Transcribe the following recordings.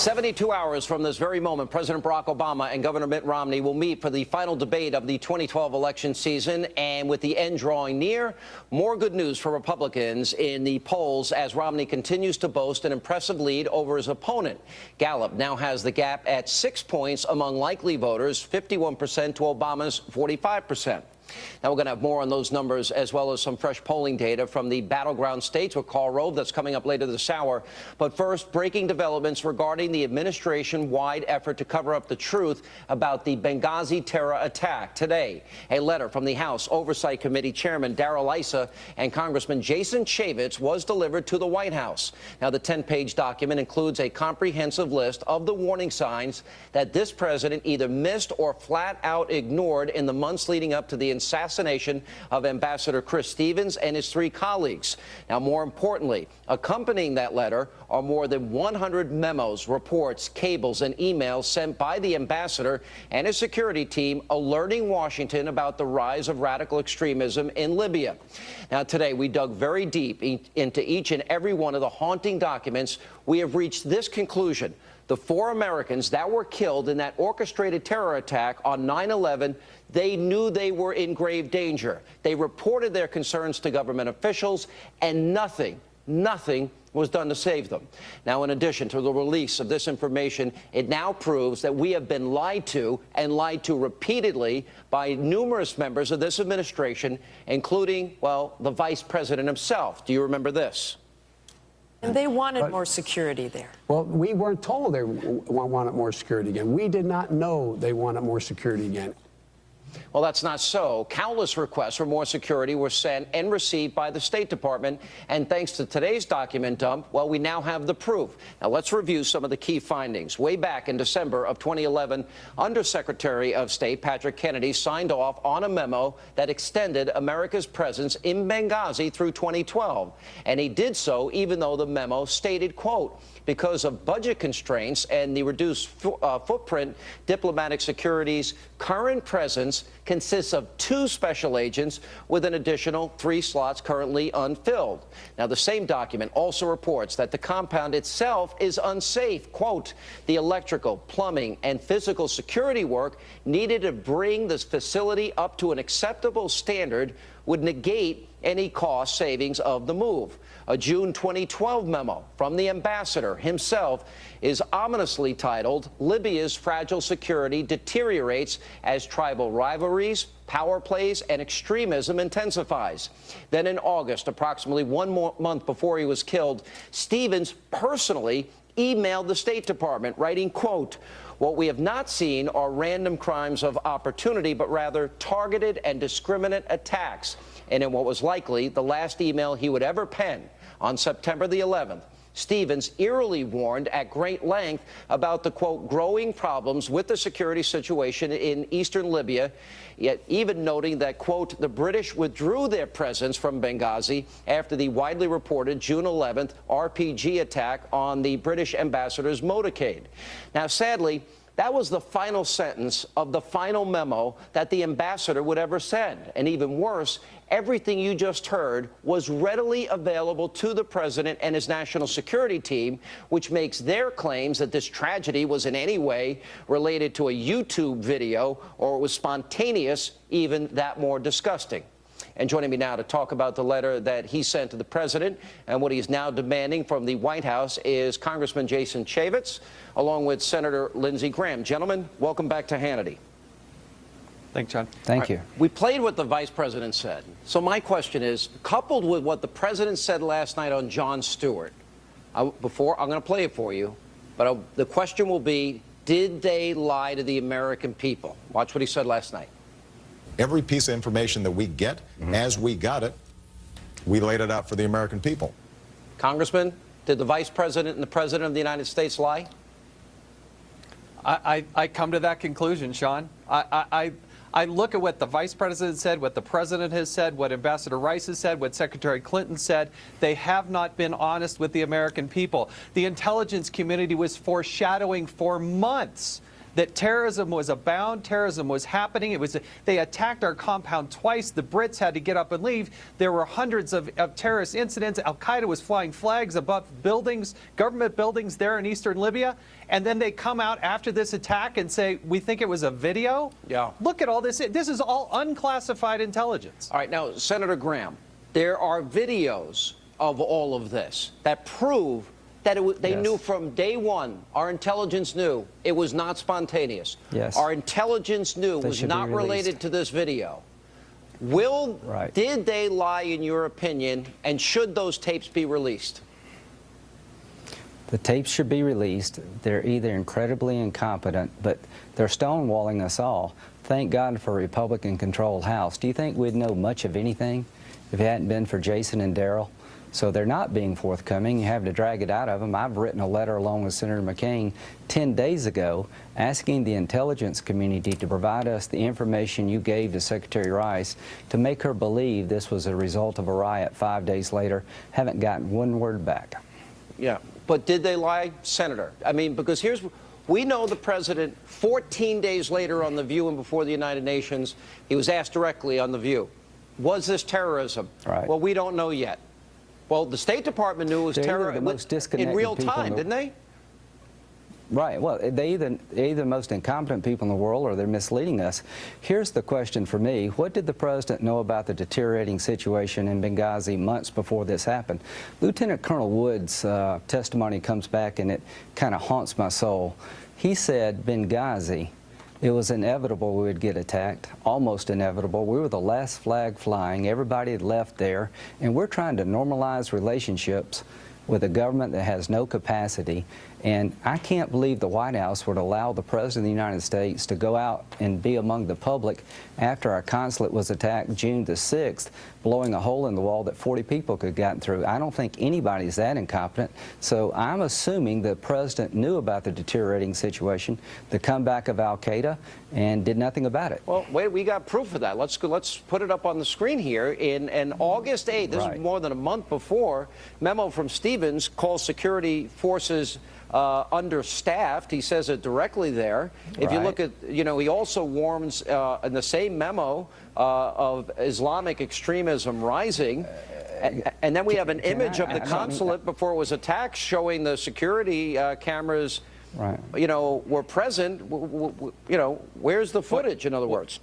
72 hours from this very moment, President Barack Obama and Governor Mitt Romney will meet for the final debate of the 2012 election season. And with the end drawing near, more good news for Republicans in the polls as Romney continues to boast an impressive lead over his opponent. Gallup now has the gap at 6 points among likely voters, 51% to Obama's 45%. Now, we're going to have more on those numbers as well as some fresh polling data from the battleground states with Karl Rove. That's coming up later this hour. But first, breaking developments regarding the administration-wide effort to cover up the truth about the Benghazi terror attack. Today, a letter from the House Oversight Committee Chairman Darrell Issa and Congressman Jason Chaffetz was delivered to the White House. Now, the 10-page document includes a comprehensive list of the warning signs that this president either missed or flat out ignored in the months leading up to the assassination of Ambassador Chris Stevens and his 3 colleagues. Now, more importantly, accompanying that letter are more than 100 memos, reports, cables, and emails sent by the ambassador and his security team alerting Washington about the rise of radical extremism in Libya. Now, today, we dug very deep into each and every one of the haunting documents. We have reached this conclusion. The 4 Americans that were killed in that orchestrated terror attack on 9/11, they knew they were in grave danger. They reported their concerns to government officials, and nothing was done to save them. Now, in addition to the release of this information, it now proves that we have been lied to, and lied to repeatedly, by numerous members of this administration, including, well, the vice president himself. Do you remember this? And they wanted more security there. Well, we weren't told they wanted more security again. We did not know they wanted more security again. Well, that's not so. Countless requests for more security were sent and received by the State Department. And thanks to today's document dump, well, we now have the proof. Now, let's review some of the key findings. Way back in December of 2011, Undersecretary of State Patrick Kennedy signed off on a memo that extended America's presence in Benghazi through 2012. And he did so even though the memo stated, quote, because of budget constraints and the reduced footprint, diplomatic security's current presence consists of 2 special agents with an additional 3 slots currently unfilled. Now, the same document also reports that the compound itself is unsafe. Quote, the electrical, plumbing, and physical security work needed to bring this facility up to an acceptable standard would negate any cost savings of the move. A June 2012 memo from the ambassador himself is ominously titled, Libya's fragile security deteriorates as tribal rivalries, power plays, and extremism intensifies. Then in August, approximately 1 month before he was killed, Stevens personally emailed the State Department, writing, quote, what we have not seen are random crimes of opportunity, but rather targeted and discriminate attacks. And in what was likely the last email he would ever pen, on September the 11th, Stevens eerily warned at great length about the, quote, growing problems with the security situation in eastern Libya, yet even noting that, quote, the British withdrew their presence from Benghazi after the widely reported June 11th RPG attack on the British ambassador's motorcade. Now, sadly, that was the final sentence of the final memo that the ambassador would ever send. And even worse, everything you just heard was readily available to the president and his national security team, which makes their claims that this tragedy was in any way related to a YouTube video or was spontaneous even that more disgusting. And joining me now to talk about the letter that he sent to the president and what he's now demanding from the White House is Congressman Jason Chaffetz, along with Senator Lindsey Graham. Gentlemen, welcome back to Hannity. Thanks, John. Thank you. We played what the vice president said. So my question is, coupled with what the president said last night on Jon Stewart, I'm going to play it for you, but the question will be, did they lie to the American people? Watch what he said last night. Every piece of information that we get, as we got it, we laid it out for the American people. Congressman, did the vice president and the president of the United States lie? I come to that conclusion, Sean. I look at what the vice president said, what the president has said, what Ambassador Rice has said, what Secretary Clinton said. They have not been honest with the American people. The intelligence community was foreshadowing for months that terrorism was abound, terrorism was happening. They attacked our compound twice. The Brits had to get up and leave. There were hundreds of terrorist incidents. Al-Qaeda was flying flags above buildings, government buildings there in eastern Libya. And then they come out after this attack and say, we think it was a video? Yeah. Look at all this. This is all unclassified intelligence. All right, now, Senator Graham, there are videos of all of this that prove that they knew from day one, our intelligence knew it was not spontaneous. Yes. Our intelligence knew it was not related to this video. Did they lie, in your opinion, and should those tapes be released? The tapes should be released. They're either incredibly incompetent, but they're stonewalling us all. Thank God for a Republican-controlled House. Do you think we'd know much of anything if it hadn't been for Jason and Daryl? So they're not being forthcoming. You have to drag it out of them. I've written a letter along with Senator McCain 10 days ago asking the intelligence community to provide us the information you gave to Secretary Rice to make her believe this was a result of a riot 5 days later. Haven't gotten one word back. Yeah, but did they lie, Senator? I mean, because we know the president 14 days later on The View and before the United Nations, he was asked directly on The View, was this terrorism? Right. Well, we don't know yet. Well, the State Department knew it was terrorism in real time, didn't they? Right. Well, they're either the most incompetent people in the world or they're misleading us. Here's the question for me. What did the president know about the deteriorating situation in Benghazi months before this happened? Lieutenant Colonel Wood's testimony comes back and it kind of haunts my soul. He said Benghazi, it was inevitable we would get attacked, almost inevitable. We were the last flag flying. Everybody had left there, and we're trying to normalize relationships with a government that has no capacity. And I can't believe the White House would allow the President of the United States to go out and be among the public after our consulate was attacked June the 6th, blowing a hole in the wall that 40 people could have gotten through. I don't think anybody's that incompetent. So I'm assuming the President knew about the deteriorating situation, the comeback of Al-Qaeda, and did nothing about it. Well, wait, we got proof of that. Let's put it up on the screen here. In August 8th, this is more than a month before, memo from Stevens calls security forces understaffed. He says it directly there. If you look at, he also warns in the same memo of Islamic extremism rising. And then we have an image of the consulate before it was attacked showing the security cameras, were present. Where's the footage, in other words?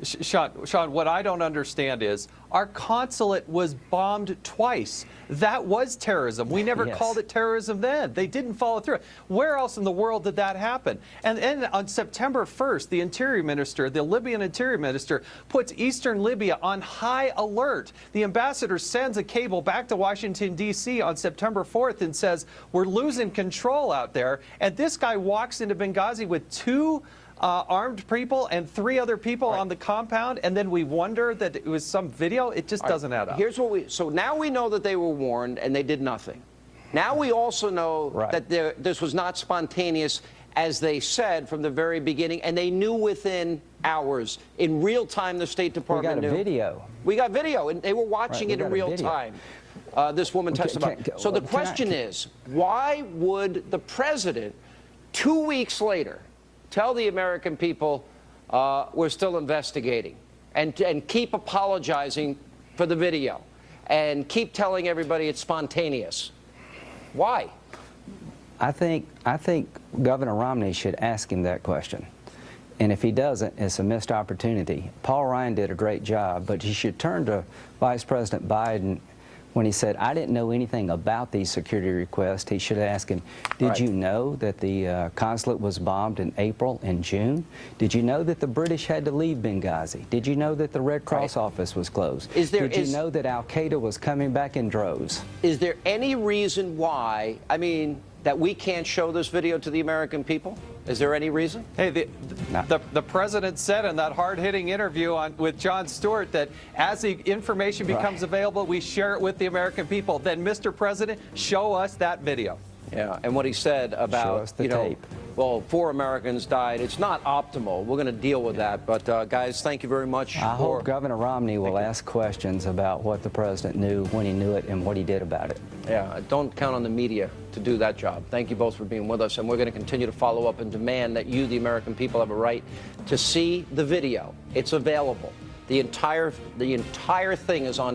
Sean, what I don't understand is our consulate was bombed twice. That was terrorism. We never called it terrorism then. They didn't follow through. Where else in the world did that happen? And then on September 1st, the Interior Minister, the Libyan Interior Minister, puts eastern Libya on high alert. The ambassador sends a cable back to Washington, D.C. on September 4th and says, we're losing control out there. And this guy walks into Benghazi with two armed people and 3 other people on the compound, and then we wonder that it was some video. It just doesn't add up. Here's what so now we know that they were warned and they did nothing. Now we also know that this was not spontaneous, as they said from the very beginning, and they knew within hours. In real time, the State Department knew. We got a video. We got video, and they were watching it in real time. This woman testified. So the question is, why would the president, 2 weeks later, tell the American people we're still investigating and keep apologizing for the video and keep telling everybody it's spontaneous? Why? I think Governor Romney should ask him that question. And if he doesn't, it's a missed opportunity. Paul Ryan did a great job, but he should turn to Vice President Biden when he said, I didn't know anything about these security requests. He should ask him, did you know that the consulate was bombed in April and June? Did you know that the British had to leave Benghazi? Did you know that the Red Cross office was closed? Did you know that Al-Qaeda was coming back in droves? Is there any reason why, that we can't show this video to the American people? Is there any reason? Hey, the president said in that hard-hitting interview with Jon Stewart that as the information becomes available, we share it with the American people. Then, Mr. President, show us that video. Yeah, and what he said about, Show us the tape. well, 4 Americans died. It's not optimal. We're going to deal with that. But, guys, thank you very much. I hope Governor Romney will ask questions about what the president knew, when he knew it, and what he did about it. Yeah, don't count on the media to do that job. Thank you both for being with us, and we're going to continue to follow up and demand that you, the American people, have a right to see the video. It's available. The entire thing is on